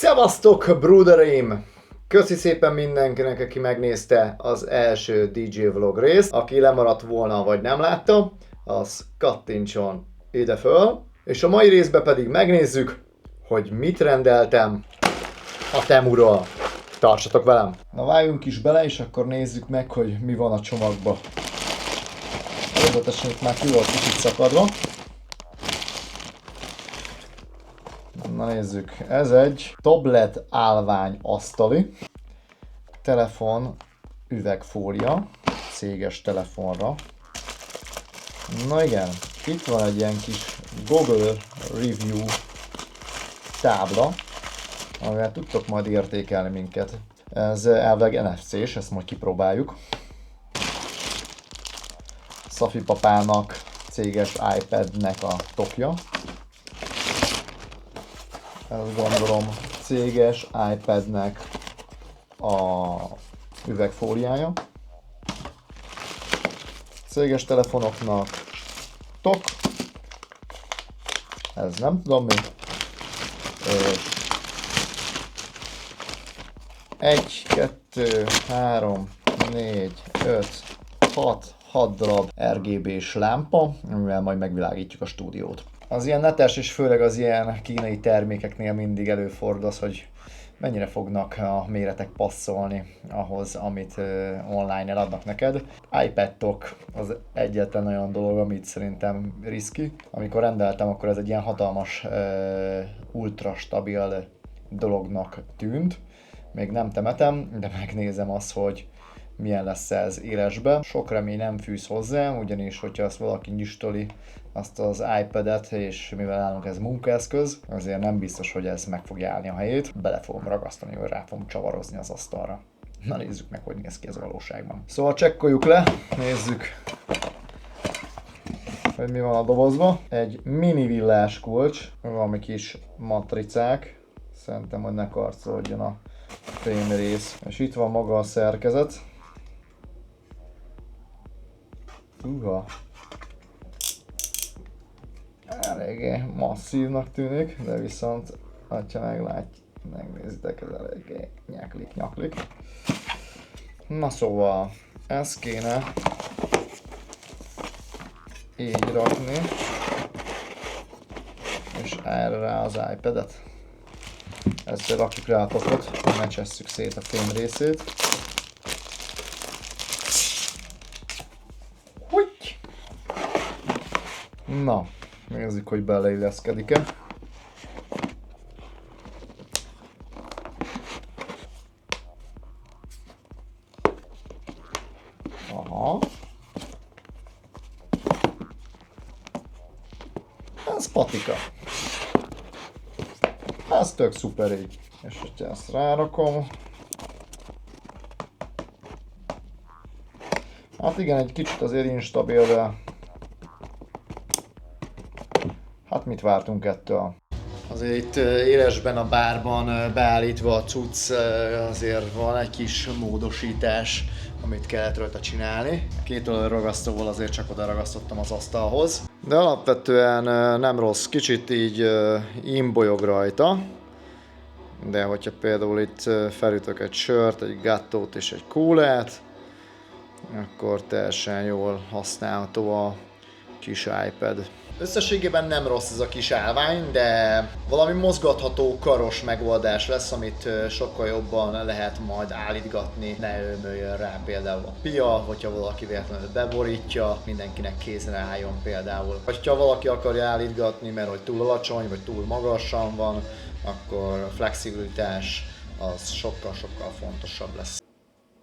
Szevasztok, brudereim! Köszi szépen mindenkinek, aki megnézte az első DJ vlog részt. Aki lemaradt volna, vagy nem látta, az kattintson ide föl. És a mai részben pedig megnézzük, hogy mit rendeltem a Temuról. Tartsatok velem! Na vágjunk is bele, és akkor nézzük meg, hogy mi van a csomagba. Előzetesen itt már ki volt kicsit szakadva. Na nézzük, ez egy tablet állvány asztali, telefon üvegfólia, céges telefonra. Na igen, itt van egy ilyen kis Google Review tábla, amivel tudtok majd értékelni minket. Ez elvileg NFC-s, ezt majd kipróbáljuk. Szafi papának, céges iPadnek a topja. Ezt gondolom céges iPadnek a üvegfóliája. Céges telefonoknak tok. Ez nem tudom mi. És 1, 2, 3, 4, 5, 6 darab RGB-s lámpa, amivel majd megvilágítjuk a stúdiót. Az ilyen netes és főleg az ilyen kínai termékeknél mindig előfordul az, hogy mennyire fognak a méretek passzolni ahhoz, amit online eladnak neked. iPad-tok az egyetlen olyan dolog, amit szerintem riszki. Amikor rendeltem, akkor ez egy ilyen hatalmas, ultra stabil dolognak tűnt. Még nem temetem, de megnézem azt, hogy milyen lesz ez élesbe. Sok remény nem fűz hozzá, ugyanis hogyha azt valaki nyistoli azt az iPad-et, és mivel nálunk ez munkaeszköz, azért nem biztos, hogy ez meg fogja állni a helyét. Bele fogom ragasztani, vagy rá fogom csavarozni az asztalra. Na nézzük meg, hogy néz ki ez a valóságban. Szóval csekkoljuk le, nézzük, hogy mi van a dobozban. Egy mini villás kulcs, valami kis matricák, szerintem, hogy ne karcolódjon a fémrész. És itt van maga a szerkezet. Eléggé masszívnak tűnik, de viszont, ha megnézitek, ez eléggé nyaklik. Na szóval, ezt kéne így rakni, és erre rá az iPad-et. Ezzel rakjuk rá a tokot, hogy ne csesszük szét a fém részét. Na, nézzük, hogy beleilleszkedik-e. Aha. Ez patika. Ez tök szuper így. És hogyha ezt rárakom. Hát igen, egy kicsit azért instabil, de hát mit vártunk ettől? Azért itt élesben a bárban beállítva a cucc, azért van egy kis módosítás, amit kellett rajta csinálni. Két oldal ragasztóval azért csak oda ragasztottam az asztalhoz. De alapvetően nem rossz, kicsit így imbolyog rajta. De hogyha például itt felütök egy sört, egy gattót és egy kólát, akkor teljesen jól használható a kis iPad. Összességében nem rossz ez a kis állvány, de valami mozgatható, karos megoldás lesz, amit sokkal jobban lehet majd állítgatni. Ne ömöljön rá például a pia, hogyha valaki véletlenül beborítja, mindenkinek kézre álljon például. Vagy ha valaki akarja állítgatni, mert hogy túl alacsony, vagy túl magasan van, akkor a flexibilitás az sokkal-sokkal fontosabb lesz.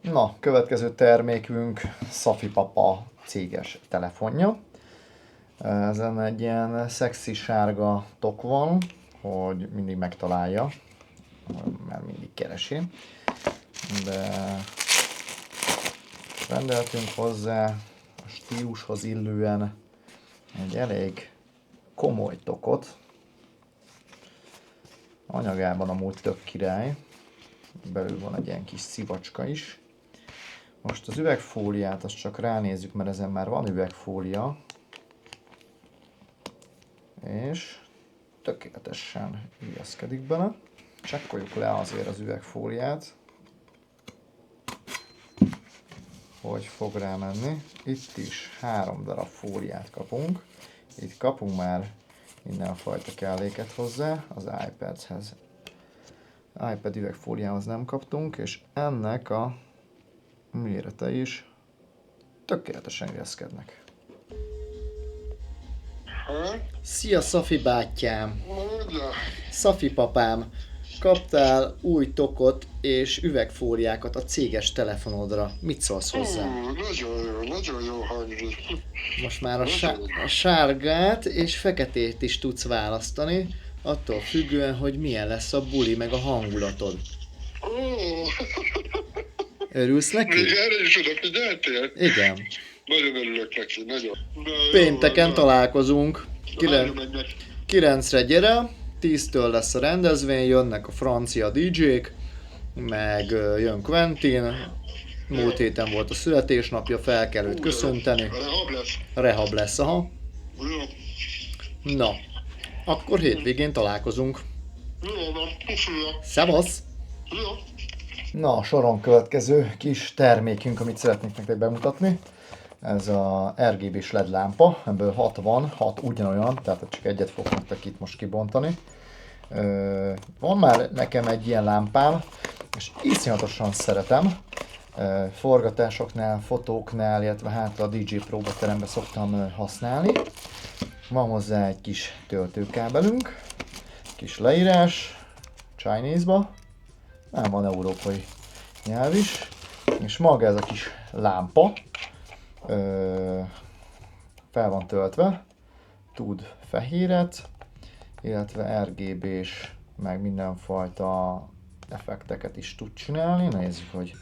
Na, következő termékünk Szafi papa céges telefonja. Ezen egy ilyen szexi sárga tok van, hogy mindig megtalálja, mert mindig keresi. De rendeltünk hozzá a stílushoz illően egy elég komoly tokot. Anyagában amúgy tök király. Belül van egy ilyen kis szivacska is. Most az üvegfóliát azt csak ránézzük, mert ezen már van üvegfólia. És tökéletesen illeszkedik bele. csekkoljuk le azért az üvegfóliát, hogy fog rá menni. Itt is 3 darab fóliát kapunk. Itt kapunk már mindenfajta kelléket hozzá az iPadhez. iPad üvegfóliához nem kaptunk, és ennek a mérete is tökéletesen illeszkednek. Szia Szafi bátyám! Szafi papám! Kaptál új tokot és üvegfóliákat a céges telefonodra. Mit szólsz hozzá? Nagyon jó hangzik. Most már a sárgát és feketét is tudsz választani, attól függően, hogy milyen lesz a buli meg a hangulatod. Örülsz neki? Még erre is oda figyeltél? Igen. Nagyon örülök neki, nagyon. Pénteken találkozunk. 9-re gyere, 10-től lesz a rendezvény, jönnek a francia DJ-k, meg jön Quentin. Múlt héten volt a születésnapja, fel kell őt köszönteni. Rehab lesz. Rehab lesz, aha. Jó. Na, akkor hétvégén találkozunk. Jó van, puszilak. Szevasz! Jó. Na, a soron következő kis termékünk, amit szeretnék nektek bemutatni. Ez a RGB-s LED lámpa, ebből 6 van, 6 ugyanolyan, tehát csak egyet fogok nektek itt most kibontani. Van már nekem egy ilyen lámpám, és iszonyatosan szeretem. Forgatásoknál, fotóknál, illetve hátra a DJ próbateremben szoktam használni. Van hozzá egy kis töltőkábelünk, kis leírás, Chinese-ba, nem van európai nyelv is, és maga ez a kis lámpa fel van töltve, tud fehéret, illetve RGB-s, meg mindenfajta effekteket is tud csinálni. Nézzük, hogy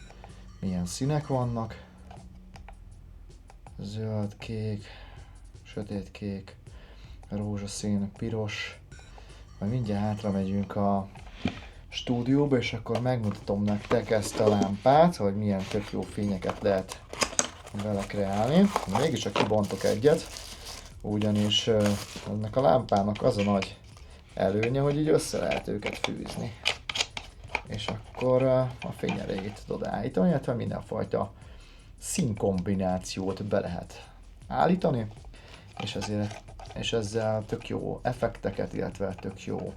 milyen színek vannak. Zöld, kék, sötétkék, rózsaszín, piros. Majd mindjárt hátra megyünk a stúdióba, és akkor megmutatom nektek ezt a lámpát, hogy milyen tök jó fényeket lehet vele kreálni. Mégiscsak kibontok egyet, ugyanis ennek a lámpának az a nagy előnye, hogy így össze lehet őket fűzni. És akkor a fényerejét tudod állítani, illetve mindenfajta színkombinációt be lehet állítani, és ezzel tök jó effekteket, illetve tök jó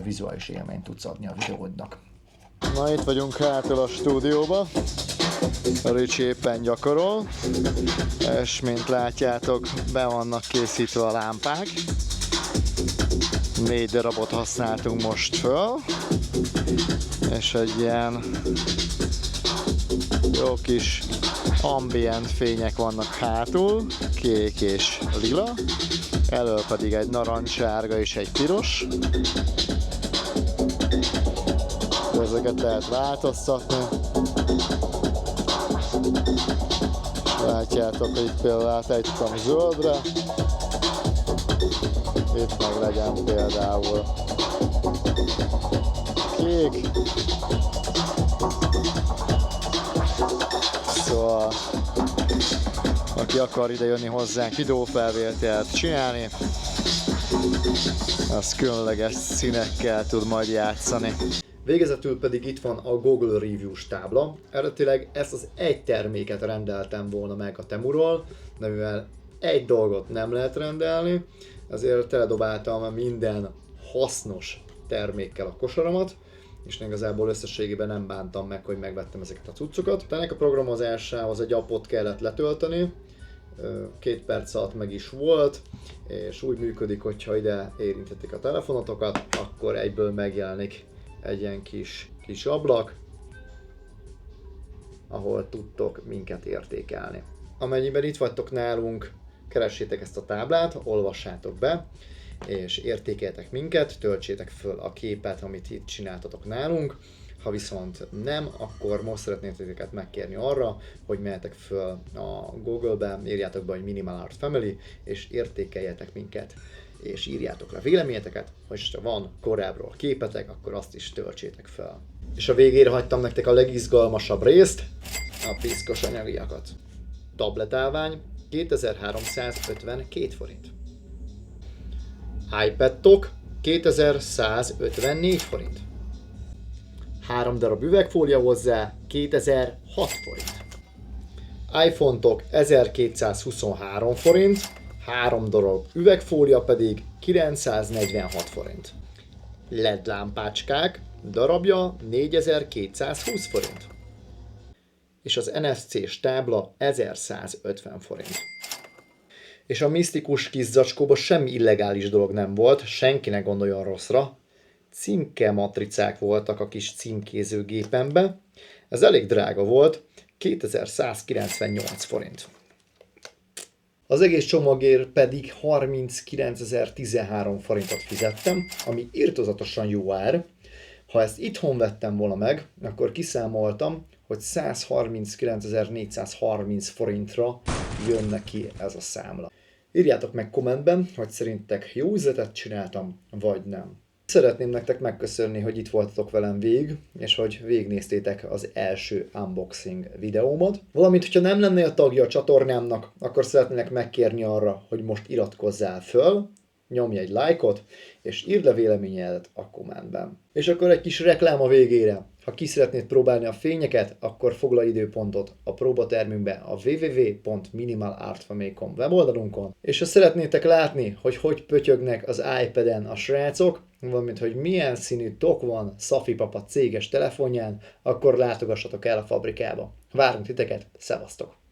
vizuális élményt tudsz adni a videódnak. Na, itt vagyunk hátul a stúdióba. A Ricsi éppen gyakorol, és mint látjátok, be vannak készítve a lámpák. 4 darabot használtunk most föl, és egy ilyen jó kis ambient fények vannak hátul, kék és lila, elől pedig egy narancssárga és egy piros. Ezeket lehet változtatni. Látjátok, hogy itt például átejtettem zöldre, itt meg legyen például kék. Szóval, aki akar ide jönni hozzánk videófelvételt csinálni, az különleges színekkel tud majd játszani. Végezetül pedig itt van a Google Reviews tábla. Eredetileg ezt az egy terméket rendeltem volna meg a Temuról, de mivel egy dolgot nem lehet rendelni, ezért teledobáltam minden hasznos termékkel a kosaramat, és igazából összességében nem bántam meg, hogy megvettem ezeket a cuccokat. Ennek a programozásához egy appot kellett letölteni, 2 perc alatt meg is volt, és úgy működik, hogyha ide érintetik a telefonotokat, akkor egyből megjelenik egy ilyen kis ablak, ahol tudtok minket értékelni. Amennyiben itt vagytok nálunk, keressétek ezt a táblát, olvassátok be, és értékeljetek minket, töltsétek föl a képet, amit itt csináltatok nálunk. Ha viszont nem, akkor most szeretnétek megkérni arra, hogy mehetek föl a Google-be, írjátok be, hogy Minimal Art Family, és értékeljetek minket, és írjátok le véleményeteket, hogy ha van korábbról képetek, akkor azt is töltsétek fel. És a végére hagytam nektek a legizgalmasabb részt, a piszkos anyagiakat. Tabletálvány 2352 forint. iPad Tok 2154 forint. 3 darab üvegfólia hozzá 2006 forint. iPhone-ok 1223 forint, 3 darab üvegfólia pedig 946 forint. LED lámpácskák darabja 4220 forint. És az NFC-s tábla 1150 forint. És a misztikus kis zacskóban semmi illegális dolog nem volt, senki ne gondoljon rosszra. Címke matricák voltak a kis címkézőgépembe. Ez elég drága volt, 2198 forint. Az egész csomagért pedig 39.013 forintot fizettem, ami irtózatosan jó ár. Ha ezt itthon vettem volna meg, akkor kiszámoltam, hogy 139.430 forintra jön neki ez a számla. Írjátok meg kommentben, hogy szerintetek jó üzletet csináltam, vagy nem. Szeretném nektek megköszönni, hogy itt voltatok velem végig, és hogy végignéztétek az első unboxing videómat. Valamint, hogyha nem lennél tagja a csatornámnak, akkor szeretnélek megkérni arra, hogy most iratkozzál föl, nyomj egy lájkot, és írd le véleményedet a kommentben. És akkor egy kis reklám a végére. Ha ki szeretnéd próbálni a fényeket, akkor foglalj időpontot a próbatermünkben a www.minimalartfamay.com weboldalunkon. És ha szeretnétek látni, hogy pötyögnek az iPad-en a srácok, valamint hogy milyen színű tok van Szafi papa céges telefonján, akkor látogassatok el a fabrikába. Várunk titeket, szevasztok!